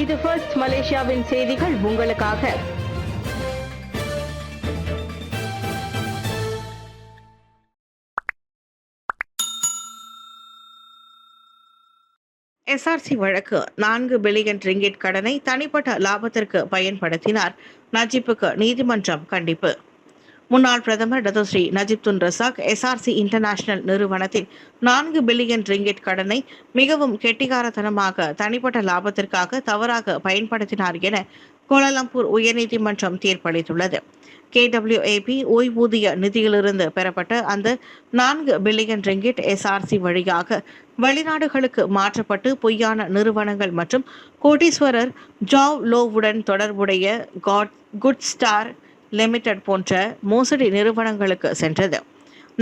இது ஃபர்ஸ்ட் மலேசியாவின் செய்திகள் உங்களுக்காக. எஸ்ஆர்சி வழக்கு 4 பில்லியன் ரிங்கிட் கடனை தனிப்பட்ட லாபத்திற்கு பயன்படுத்தினார் நஜீப்புக்கு நீதிமன்றம் கண்டிப்பு. முன்னாள் பிரதமர் Datuk Sri Najib Tun Razak SRC International நிறுவனத்தின் 4 பில்லியன் ரிங்கிட் கடனை மிகவும் கெட்டிகாரத்தனமாக தனிப்பட்ட லாபத்திற்காக தவறாக பயன்படுத்தினார் என கோலாலம்பூர் உயர்நீதிமன்றம் தீர்ப்பளித்துள்ளது. KWAP ஓய்வூதிய நிதியிலிருந்து பெறப்பட்ட அந்த 4 பில்லியன் ரிங்கிட் எஸ்ஆர்சி வழியாக வெளிநாடுகளுக்கு மாற்றப்பட்டு பொய்யான நிறுவனங்கள் மற்றும் கோடீஸ்வரர் ஜாவ் லோவுடன் தொடர்புடைய குட் ஸ்டார் லிமிடெட் போன்ற மோசடி நிறுவனங்களுக்கு சென்றது.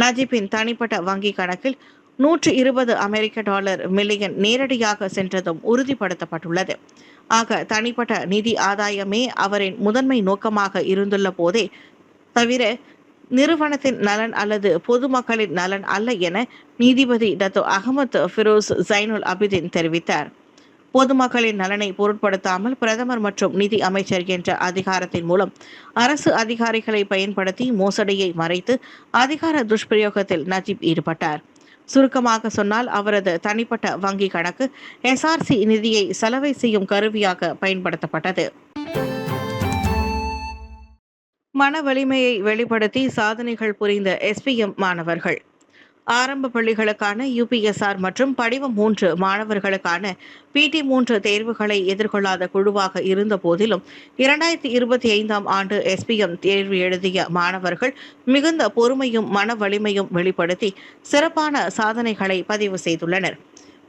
நஜீப்பின் தனிப்பட்ட வங்கி கணக்கில் $120 மில்லியன் நேரடியாக சென்றதும் உறுதிப்படுத்தப்பட்டுள்ளது. ஆக தனிப்பட்ட நிதி ஆதாயமே அவரின் முதன்மை நோக்கமாக இருந்துள்ள போதே தவிர நிறுவனத்தின் நலன் அல்லது பொதுமக்களின் நலன் அல்ல என நீதிபதி டத்தோ அகமது ஃபிரோஸ் ஜைனுல் அபிதீன் தெரிவித்தார். பொதுமக்களின் நலனை பொருட்படுத்தாமல் பிரதமர் மற்றும் நிதி அமைச்சர் என்ற அதிகாரத்தின் மூலம் அரசு அதிகாரிகளை பயன்படுத்தி மோசடியை மறைத்து அதிகார துஷ்பிரயோகத்தில் நஜீப் ஈடுபட்டார். சுருக்கமாக சொன்னால் அவரது தனிப்பட்ட வங்கி கணக்கு எஸ்ஆர்சி நிதியை சலவை செய்யும் கருவியாக பயன்படுத்தப்பட்டது. மன வலிமையை வெளிப்படுத்தி சாதனைகள் புரிந்த SPM மாணவர்கள். ஆரம்ப பள்ளிகளுக்கான UPSR மற்றும் படிவம் 3 மாணவர்களுக்கான PT3 தேர்வுகளை எதிர்கொள்ளாத குழுவாக இருந்த போதிலும் 2025ஆம் ஆண்டு SPM தேர்வு எழுதிய மாணவர்கள் மிகுந்த பொறுமையும் மன வலிமையும் வெளிப்படுத்தி சிறப்பான சாதனைகளை பதிவு செய்துள்ளனர்.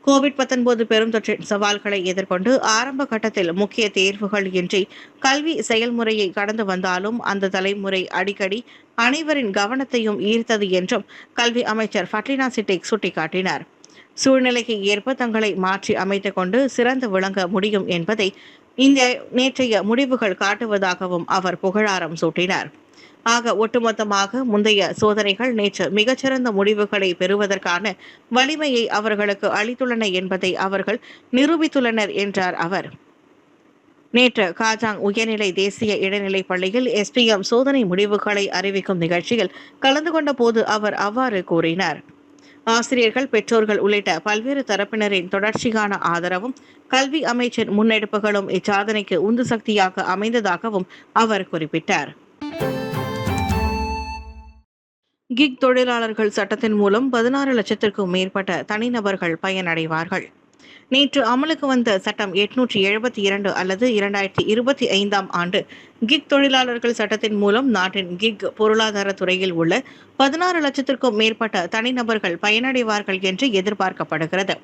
COVID-19 பெருந்தொற்றின் சவால்களை எதிர்கொண்டு ஆரம்ப கட்டத்தில் முக்கிய தேர்வுகள் இன்றி கல்வி செயல்முறையை கடந்து வந்தாலும் அந்த தலைமுறை அடிக்கடி அனைவரின் கவனத்தையும் ஈர்த்தது என்றும் கல்வி அமைச்சர் ஃபட்லினா சிட்டிக் சுட்டிக்காட்டினார். சூழ்நிலைக்கு ஏற்ப தங்களை மாற்றி அமைத்துக் கொண்டு சிறந்து விளங்க முடியும் என்பதை இந்த நேற்றைய முடிவுகள் காட்டுவதாகவும் அவர் புகழாரம் சூட்டினார். ஆக ஒட்டுமொத்தமாக முந்தைய சோதனைகள் நேற்று மிகச்சிறந்த முடிவுகளை பெறுவதற்கான வலிமையை அவர்களுக்கு அளித்துள்ளன என்பதை அவர்கள் நிரூபித்துள்ளனர் என்றார் அவர். நேற்று காஜாங் உயர்நிலை தேசிய இடைநிலைப் பள்ளியில் SPM சோதனை முடிவுகளை அறிவிக்கும் நிகழ்ச்சியில் கலந்து கொண்ட போது அவர் அவ்வாறு கூறினார். ஆசிரியர்கள், பெற்றோர்கள் உள்ளிட்ட பல்வேறு தரப்பினரின் தொடர்ச்சியான ஆதரவும் கல்வி அமைச்சின் முன்னெடுப்புகளும் இச்சாதனைக்கு உந்து சக்தியாக அமைந்ததாகவும் அவர் குறிப்பிட்டார். கிக் தொழிலாளர்கள் சட்டத்தின் மூலம் 16 லட்சத்திற்கும் மேற்பட்ட தனிநபர்கள் பயனடைவார்கள். நேற்று அமலுக்கு வந்த சட்டம் 872 அல்லது 2025ஆம் ஆண்டு கிக் தொழிலாளர்கள் சட்டத்தின் மூலம் நாட்டின் கிக் பொருளாதார துறையில் உள்ள 16 லட்சத்திற்கும் மேற்பட்ட தனிநபர்கள் பயனடைவார்கள் என்று எதிர்பார்க்கப்படுகிறது.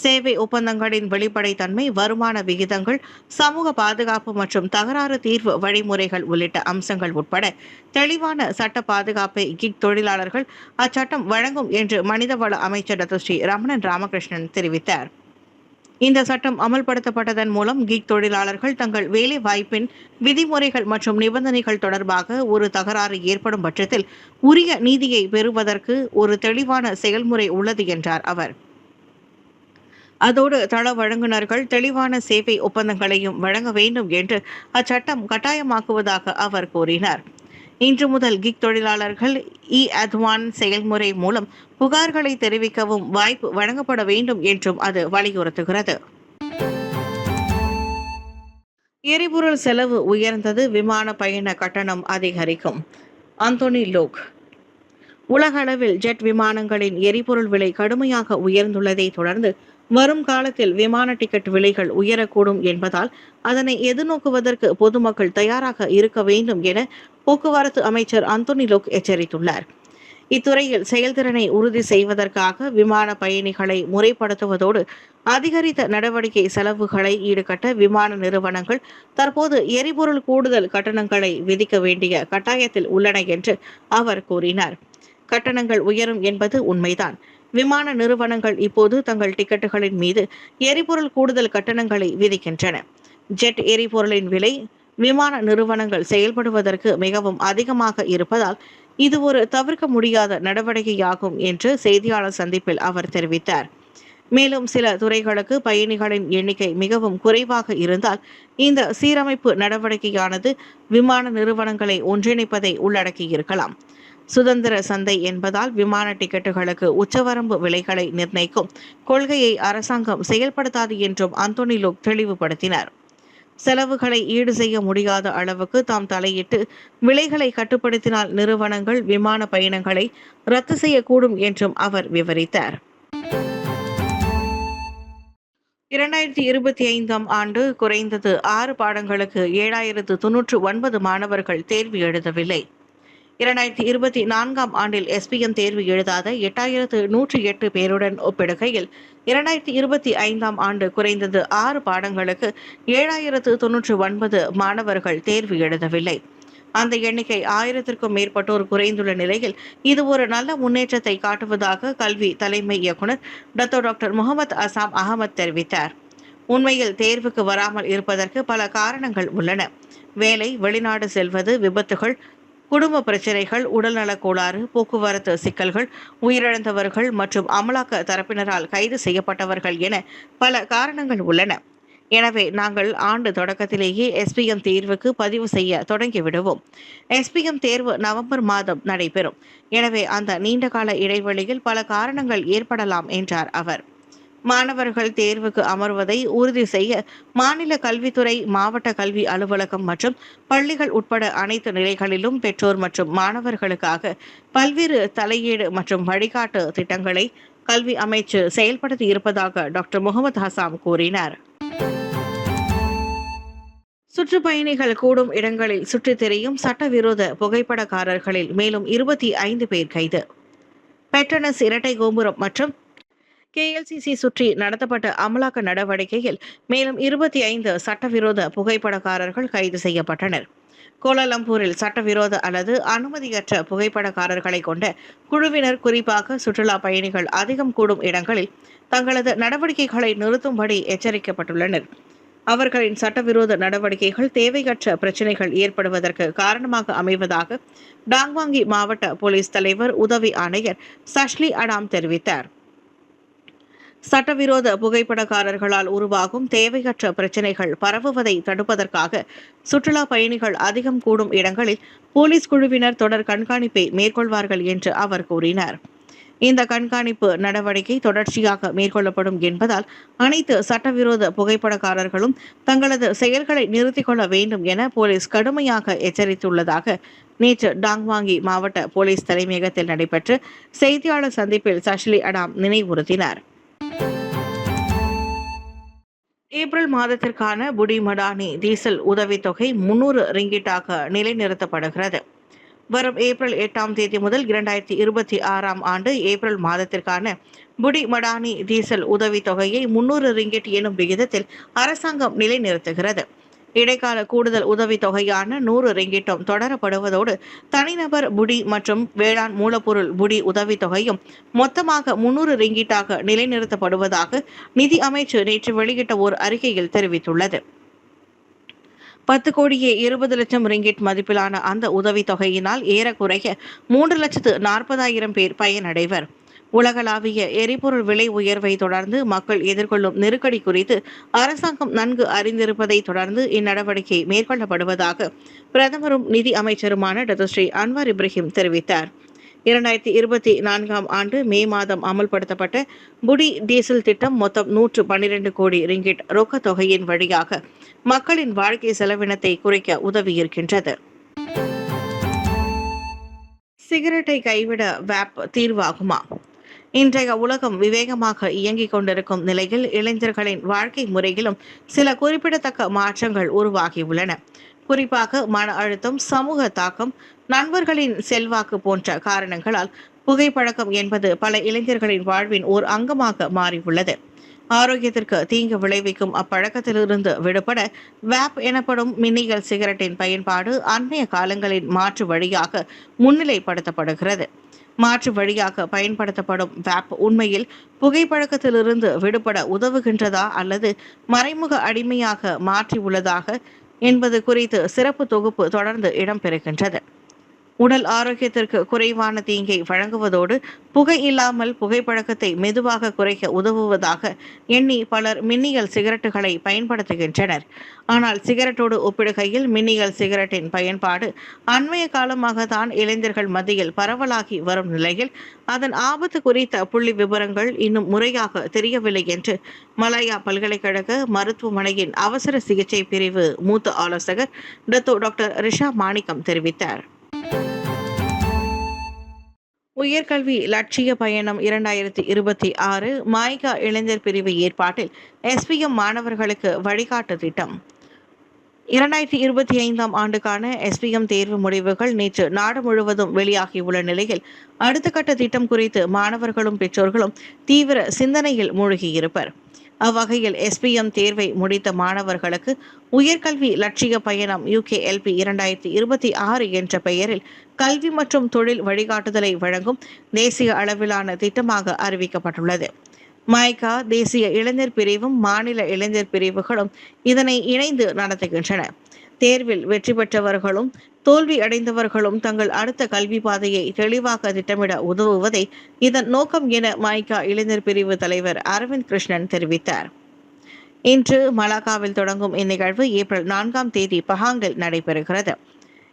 சேவை ஒப்பந்தங்களின் வெளிப்படைத்தன்மை, வருமான விகிதங்கள், சமூக பாதுகாப்பு மற்றும் தகராறு தீர்வு வழிமுறைகள் உள்ளிட்ட அம்சங்கள் உட்பட தெளிவான சட்ட பாதுகாப்பை கிக் தொழிலாளர்கள் அச்சட்டம் வழங்கும் என்று மனிதவள அமைச்சர் டத்தோஸ்ரீ ரமணன் ராமகிருஷ்ணன் தெரிவித்தார். இந்த சட்டம் அமல்படுத்தப்பட்டதன் மூலம் கிக் தொழிலாளர்கள் தங்கள் வேலை வாய்ப்பின் விதிமுறைகள் மற்றும் நிபந்தனைகள் தொடர்பாக ஒரு தகராறு ஏற்படும் பட்சத்தில் உரிய நீதியை பெறுவதற்கு ஒரு தெளிவான செயல்முறை உள்ளது என்றார் அவர். அதோடு தள வழங்குநர்கள் தெளிவான சேவை ஒப்பந்தங்களையும் வழங்க வேண்டும் என்று அச்சட்டம் கட்டாயமாக்குவதாக அவர் கூறினார். இன்று முதல் கிக் தொழிலாளர்கள் அத்வான் செயல்முறை மூலம் புகார்களை தெரிவிக்கவும் வாய்ப்பு வழங்கப்பட வேண்டும் என்றும் அது வலியுறுத்துகிறது. எரிபொருள் செலவு உயர்ந்தது, விமான பயண கட்டணம் அதிகரிக்கும். அந்தோனி லோக். உலக அளவில் ஜெட் விமானங்களின் எரிபொருள் விலை கடுமையாக உயர்ந்துள்ளதை தொடர்ந்து வரும் காலத்தில் விமான டிக்கெட் விலைகள் உயரக்கூடும் என்பதால் அதனை எதிர்நோக்குவதற்கு பொதுமக்கள் தயாராக இருக்க வேண்டும் என போக்குவரத்து அமைச்சர் அந்தோனி லோக் எச்சரித்துள்ளார். இத்துறையில் செயல்திறனை உறுதி செய்வதற்காக விமான பயணிகளை முறைப்படுத்துவதோடு அதிகரித்த நடவடிக்கை செலவுகளை ஈடுகட்ட விமான நிறுவனங்கள் தற்போது எரிபொருள் கூடுதல் கட்டணங்களை விதிக்க வேண்டிய கட்டாயத்தில் உள்ளன என்று அவர் கூறினார். கட்டணங்கள் உயரும் என்பது உண்மைதான். விமான நிறுவனங்கள் இப்போது தங்கள் டிக்கெட்டுகளின் மீது எரிபொருள் கூடுதல் கட்டணங்களை விதிக்கின்றன. ஜெட் எரிபொருளின் விலை விமான நிறுவனங்கள் செயல்படுவதற்கு மிகவும் அதிகமாக இருப்பதால் இது ஒரு தவிர்க்க முடியாத நடவடிக்கையாகும் என்று செய்தியாளர் சந்திப்பில் அவர் தெரிவித்தார். மேலும் சில துறைகளுக்கு பயணிகளின் எண்ணிக்கை மிகவும் குறைவாக இருந்தால் இந்த சீரமைப்பு நடவடிக்கையானது விமான நிறுவனங்களை ஒன்றிணைப்பதை உள்ளடக்கியிருக்கலாம். சுதந்திர சந்தை என்பதால் விமான டிக்கெட்டுகளுக்கு உச்சவரம்பு விலைகளை நிர்ணயிக்கும் கொள்கையை அரசாங்கம் செயல்படுத்தாது என்றும் அந்தோனி லோக் தெளிவுபடுத்தினார். செலவுகளை ஈடு செய்ய முடியாத அளவுக்கு தாம் தலையிட்டு விலைகளை கட்டுப்படுத்தினால் நிறுவனங்கள் விமான பயணங்களை ரத்து செய்யக்கூடும் என்றும் அவர் விவரித்தார். 2025 ஆண்டு குறைந்தது 6 பாடங்களுக்கு 7099 மாணவர்கள் தேர்வு எழுதவில்லை. 2024 ஆண்டில் SPM தேர்வு எழுதாத 8108 பேருடன் ஒப்பிடுகையில் 2025 ஆண்டு குறைந்தது 6 பாடங்களுக்கு 7099 மாணவர்கள் தேர்வு எழுதவில்லை. அந்த எண்ணிக்கை 1000க்கும் மேற்பட்டோர் குறைந்துள்ள நிலையில் இது ஒரு நல்ல முன்னேற்றத்தை காட்டுவதாக கல்வி தலைமை இயக்குனர் டாக்டர் முகமது அசாம் அகமது தெரிவித்தார். உண்மையில் தேர்வுக்கு வராமல் இருப்பதற்கு பல காரணங்கள் உள்ளன. வேலை, வெளிநாடு செல்வது, விபத்துகள், குடும்ப பிரச்சினைகள், உடல்நலக் கோளாறு, போக்குவரத்து சிக்கல்கள், உயிரிழந்தவர்கள் மற்றும் அமலாக்க தரப்பினரால் கைது செய்யப்பட்டவர்கள் என பல காரணங்கள் உள்ளன. எனவே நாங்கள் ஆண்டு தொடக்கத்திலேயே SPM தேர்வுக்கு பதிவு செய்ய தொடங்கிவிடுவோம். SPM தேர்வு நவம்பர் மாதம் நடைபெறும். எனவே அந்த நீண்டகால இடைவெளியில் பல காரணங்கள் ஏற்படலாம் என்றார் அவர். மாணவர்கள் தேர்வுக்கு அமர்வதை உறுதி செய்ய மாநில கல்வித்துறை, மாவட்ட கல்வி அலுவலகம் மற்றும் பள்ளிகள் உட்பட அனைத்து நிலைகளிலும் பெற்றோர் மற்றும் மாணவர்களுக்காக பல்வேறு தலையீடு மற்றும் வழிகாட்டு திட்டங்களை கல்வி அமைச்சு செயல்படுத்தி இருப்பதாக டாக்டர் முகமது ஹசாம் கூறினார். சுற்றுப்பயணிகள் கூடும் இடங்களில் சுற்றித் திரியும் சட்டவிரோத புகைப்படக்காரர்களில் மேலும் 25 பேர் கைது. பெட்ரனஸ் இரட்டை கோபுரம் மற்றும் KLCC சுற்றி நடத்தப்பட்ட அமலாக்க நடவடிக்கையில் மேலும் 25 சட்டவிரோத புகைப்படக்காரர்கள் கைது செய்யப்பட்டனர். கோலாலம்பூரில் சட்டவிரோத அல்லது அனுமதியற்ற புகைப்படக்காரர்களை கொண்ட குழுவினர் குறிப்பாக சுற்றுலா பயணிகள் அதிகம் கூடும் இடங்களில் தங்களது நடவடிக்கைகளை நிறுத்தும்படி எச்சரிக்கப்பட்டுள்ளனர். அவர்களின் சட்டவிரோத நடவடிக்கைகள் தேவையற்ற பிரச்சினைகள் ஏற்படுவதற்கு காரணமாக அமைவதாக டாங்வாங்கி மாவட்ட போலீஸ் தலைவர் உதவி ஆணையர் சஷ்லி அடாம் தெரிவித்தார். சட்டவிரோத புகைப்படக்காரர்களால் உருவாகும் தேவையற்ற பிரச்சினைகள் பரவுவதை தடுப்பதற்காக சுற்றுலா பயணிகள் அதிகம் கூடும் இடங்களில் போலீஸ் குழுவினர் தொடர் கண்காணிப்பை மேற்கொள்வார்கள் என்று அவர் கூறினார். இந்த கண்காணிப்பு நடவடிக்கை தொடர்ச்சியாக மேற்கொள்ளப்படும் என்பதால் அனைத்து சட்டவிரோத புகைப்படக்காரர்களும் தங்களது செயல்களை நிறுத்திக் கொள்ள வேண்டும் என போலீஸ் கடுமையாக எச்சரித்துள்ளதாக நேற்று டாங்வாங்கி மாவட்ட போலீஸ் தலைமையகத்தில் நடைபெற்ற செய்தியாளர் சந்திப்பில் சஷ்லி அடாம் நினைவுறுத்தினார். ஏப்ரல் மாதத்திற்கான புடி மடானி டீசல் உதவித்தொகை 300 ரிங்கிட்டாக நிலைநிறுத்தப்படுகிறது. வரும் ஏப்ரல் 8ஆம் தேதி முதல் 2026ஆம் ஆண்டு ஏப்ரல் மாதத்திற்கான புடி மடானி டீசல் உதவித்தொகையை 300 ரிங்கிட் எனும் விகிதத்தில் அரசாங்கம் நிலைநிறுத்துகிறது. இடைக்கால கூடுதல் உதவித்தொகையான 100 ரிங்கிட்டும் தொடரப்படுவதோடு தனிநபர் புடி மற்றும் வேளாண் மூலப்பொருள் புடி உதவித்தொகையும் மொத்தமாக 300 ரிங்கிட்டாக நிலைநிறுத்தப்படுவதாக நிதி அமைச்சு நேற்று வெளியிட்ட ஓர் அறிக்கையில் தெரிவித்துள்ளது. 10 கோடியே 20 லட்சம் ரிங்கிட் மதிப்பிலான அந்த உதவித்தொகையினால் ஏறக்குறைய 3,40,000 பேர் பயனடைவர். உலகளாவிய எரிபொருள் விலை உயர்வை தொடர்ந்து மக்கள் எதிர்கொள்ளும் நெருக்கடி குறித்து அரசாங்கம் நன்கு அறிந்திருப்பதை தொடர்ந்து இந்நடவடிக்கை மேற்கொள்ளப்படுவதாக பிரதமரும் நிதி அமைச்சருமான டாக்டர் ஸ்ரீ அன்வார் இப்ராஹிம் தெரிவித்தார். 2024ஆம் ஆண்டு மே மாதம் அமல்படுத்தப்பட்ட புடி டீசல் திட்டம் மொத்தம் 112 கோடி ரிங்கிட் ரொக்க தொகையின் வழியாக மக்களின் வாழ்க்கை செலவினத்தை குறைக்க உதவியிருக்கின்றது. சிகரெட்டை கைவிட வேப் தீர்வாகுமா? இன்றைய உலகம் விவேகமாக இயங்கிக் கொண்டிருக்கும் நிலையில் இளைஞர்களின் வாழ்க்கை முறையிலும் சில குறிப்பிடத்தக்க மாற்றங்கள் உருவாகியுள்ளன. குறிப்பாக மன அழுத்தம், சமூக தாக்கம், நண்பர்களின் செல்வாக்கு போன்ற காரணங்களால் புகைப்பழக்கம் என்பது பல இளைஞர்களின் வாழ்வின் ஓர் அங்கமாக மாறியுள்ளது. ஆரோக்கியத்திற்கு தீங்கு விளைவிக்கும் அப்பழக்கத்திலிருந்து விடுபட வேப் எனப்படும் மின்னியல் சிகரெட்டின் பயன்பாடு அண்மைய காலங்களின் மாற்று வழியாக முன்னிலைப்படுத்தப்படுகிறது. மாற்று வழியாக பயன்படுத்தப்படும் வேப் உண்மையில் புகைப்பழக்கத்திலிருந்து விடுபட உதவுகின்றதா அல்லது மறைமுக அடிமையாக மாற்றியுள்ளதாக என்பது குறித்து சிறப்பு தொகுப்பு தொடர்ந்து இடம்பெறுகின்றது. உடல் ஆரோக்கியத்திற்கு குறைவான தீங்கை வழங்குவதோடு புகை இல்லாமல் புகைப்பழக்கத்தை மெதுவாக குறைக்க உதவுவதாக எண்ணி பலர் மின்னியல் சிகரெட்டுகளை பயன்படுத்துகின்றனர். ஆனால் சிகரெட்டோடு ஒப்பிடுகையில் மின்னியல் சிகரெட்டின் பயன்பாடு அண்மைய காலமாக தான் இளைஞர்கள் மத்தியில் பரவலாகி வரும் நிலையில் அதன் ஆபத்து குறித்த புள்ளி விவரங்கள் இன்னும் முறையாக தெரியவில்லை என்று மலாயா பல்கலைக்கழக மருத்துவமனையின் அவசர சிகிச்சை பிரிவு மூத்த ஆலோசகர் டாக்டர் ரிஷா மாணிக்கம் தெரிவித்தார். உயர்கல்வி லட்சிய பயணம் 2026 மாய்கா இளைஞர் பிரிவு ஏற்பாட்டில் SPM மாணவர்களுக்கு வழிகாட்டு திட்டம். 2025 ஆண்டுக்கான SPM தேர்வு முடிவுகள் நேற்று நாடு முழுவதும் வெளியாகியுள்ள நிலையில் அடுத்த கட்ட திட்டம் குறித்து மாணவர்களும் பெற்றோர்களும் தீவிர சிந்தனையில் மூழ்கியிருப்பர். அவ்வகையில் SPM தேர்வை முடித்த மாணவர்களுக்கு உயர்கல்வி லட்சிய பயணம் UKLP 2026 என்ற பெயரில் கல்வி மற்றும் தொழில் வழிகாட்டுதலை வழங்கும் தேசிய அளவிலான திட்டமாக அறிவிக்கப்பட்டுள்ளது. மாய்கா தேசிய இளைஞர் பிரிவும் மாநில இளைஞர் பிரிவுகளும் இதனை இணைந்து நடத்துகின்றன. தேர்வில் வெற்றி பெற்றவர்களும் தோல்வி அடைந்தவர்களும் தங்கள் அடுத்த கல்வி பாதையை தெளிவாக திட்டமிட உதவுவதே இதன் நோக்கம் என மாய்கா இளைஞர் பிரிவு தலைவர் அரவிந்த் கிருஷ்ணன் தெரிவித்தார். இன்று மலாக்காவில் தொடங்கும் இந்நிகழ்வு ஏப்ரல் 4 பஹாங்கில் நடைபெறுகிறது.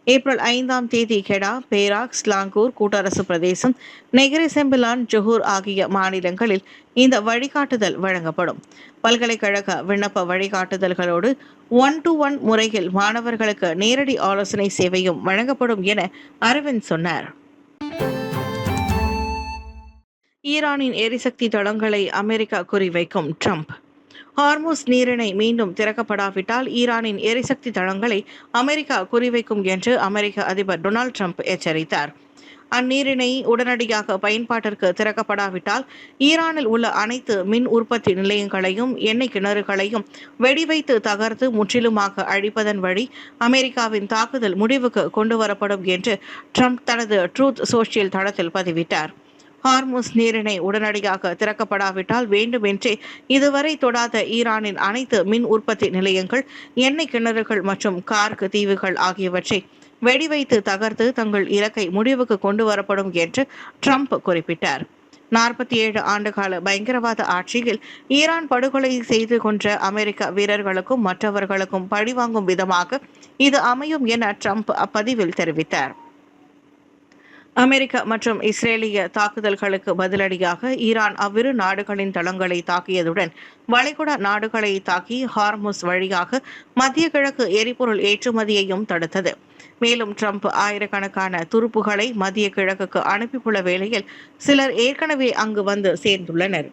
ஏப்ரல் 5 கெடா, பேராக், ஸ்லாங்கூர் கூட்டரசு பிரதேசம், நெகிரி செம்பிலான், ஜொஹூர் ஆகிய மாநிலங்களில் இந்த வழிகாட்டுதல் வழங்கப்படும். பல்கலைக்கழக விண்ணப்ப வழிகாட்டுதல்களோடு 1-to-1 முறையில் மாணவர்களுக்கு நேரடி ஆலோசனை சேவையும் வழங்கப்படும் என அரவிந்த் சொன்னார். ஈரானின் எரிசக்தி தளங்களை அமெரிக்கா குறிவைக்கும் ட்ரம்ப். ஹார்முஸ் நீரிணை மீண்டும் திறக்கப்படாவிட்டால் ஈரானின் எரிசக்தி தளங்களை அமெரிக்கா குறிவைக்கும் என்று அமெரிக்க அதிபர் டொனால்ட் ட்ரம்ப் எச்சரித்தார். அந்நீரிணை உடனடியாக பயன்பாட்டிற்கு திறக்கப்படாவிட்டால் ஈரானில் உள்ள அனைத்து மின் உற்பத்தி நிலையங்களையும் எண்ணெய் கிணறுகளையும் வெடிவைத்து தகர்த்து முற்றிலுமாக அழிப்பதன் வழி அமெரிக்காவின் தாக்குதல் முடிவுக்கு கொண்டுவரப்படும் என்று ட்ரம்ப் தனது ட்ரூத் சோஷியல் தளத்தில் பதிவிட்டார். ஹார்முஸ் நீரிணை உடனடியாக திறக்கப்படாவிட்டால் வேண்டுமென்றே இதுவரை தொடாத ஈரானின் அனைத்து மின் உற்பத்தி நிலையங்கள், எண்ணெய் கிணறுகள் மற்றும் கார்க் தீவுகள் ஆகியவற்றை வெடிவைத்து தகர்த்து தங்கள் இலக்கை முடிவுக்கு கொண்டு வரப்படும் என்று ட்ரம்ப் குறிப்பிட்டார். 47 ஆண்டுகால பயங்கரவாத ஆட்சியில் ஈரான் படுகொலை செய்து கொன்ற அமெரிக்க வீரர்களுக்கும் மற்றவர்களுக்கும் பழிவாங்கும் விதமாக இது அமையும் என ட்ரம்ப் அப்பதிவில் தெரிவித்தார். அமெரிக்க மற்றும் இஸ்ரேலிய தாக்குதல்களுக்கு பதிலடியாக ஈரான் அவ்விரு நாடுகளின் தளங்களை தாக்கியதுடன் வளைகுடா நாடுகளை தாக்கி ஹார்முஸ் வழியாக மத்திய கிழக்கு எரிபொருள் ஏற்றுமதியையும் தடுத்தது. மேலும் ட்ரம்ப் ஆயிரக்கணக்கான துருப்புகளை மத்திய கிழக்குக்கு அனுப்பியுள்ள வேளையில் சிலர் ஏற்கனவே அங்கு வந்து சேர்ந்துள்ளனர்.